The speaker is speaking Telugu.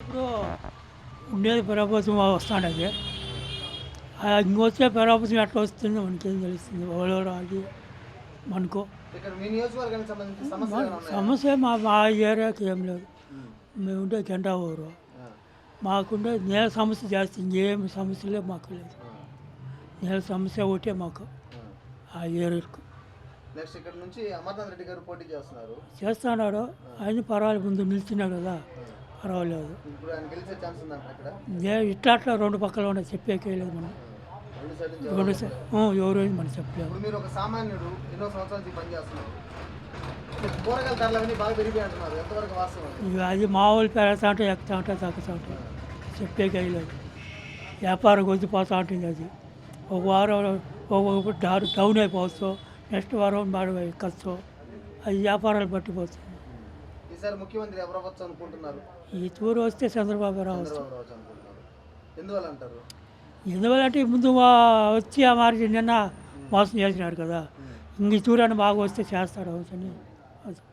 ఇప్పుడు ఉండేది ప్రభుత్వం వస్తాడది. ఇంకొచ్చే ప్రభుత్వం ఎట్లా వస్తుందో మనకేం తెలుస్తుంది. ఎవరెవరో అది మనకో ఇక్కడ మీ నియోజకవర్గానికి సంబంధించిన సమస్యలు ఏమైనా ఉన్నాయా? సమస్య మా ఏరియాకి ఏం లేదు. ఉమ్. మేముండే జెండా ఊరు. ఆ, మాకుండే నేల సమస్య జాస్తి, ఇంకేం సమస్యలే మాకు లేదు. ఆ, నేల సమస్య ఒకటే మాకు ఆ. ఆ ఏరియాకు. నెక్స్ట్ ఇక్కడ నుంచి అమర్నాథ్ రెడ్డి గారు పోటీ చేస్తున్నారు. చేస్తున్నాడు ఆయన పర్వాలేదు, ముందు నిలిచినాడు కదా, పర్వాలేదు. ఇప్పుడు ఆయన గెలిచే ఛాన్స్ ఉందంట ఇక్కడ. ఇట్లా అట్లా రెండు పక్కల ఉన్నాయి, చెప్పేకేయలేదు మనం. రెండు సైడ్ నుంచి రెండు ఎవరు? ఎవరు మనం చెప్పలేము. ఇప్పుడు మీరు ఒక సామాన్యుడు ఎన్నో సంవత్సరాల నుంచి పని చేస్తున్నారు. కూరగాయల ధరలు అవన్నీ బాగా పెరిగిపోయి అంటున్నారు. ఎంతవరకు వాస్తవం? ఇక అది మామూలు పెరుగుతా ఉంటే ఎక్కుతా ఉంటే తగ్గుతూ ఉంటాయి, చెప్పేకేయలేదు. వ్యాపారం కొద్దిపోతూ ఉంటుంది అది. ఒక వారం ఒక డౌన్ అయిపోవచ్చు, నెక్స్ట్ వారం బాగా ఎక్కచ్చు. అది వ్యాపారాలు పట్టిపోతుంది. ఈసారి ముఖ్యమంత్రి ఎవరు అవ్వచ్చు అనుకుంటున్నారు? ఈ తూరు వస్తే చంద్రబాబు రావు వస్తుంది. చంద్రబాబు రావచ్చు అనుకుంటున్నారు. ఎందువల్ల అంటారు? ఎందువల్లంటే ముందు వచ్చి ఆ మార్చి నిన్న మోసం చేసినాడు కదా, ఇంక ఈ తూరాన్ని బాగా వస్తే చేస్తాడు అవసరం.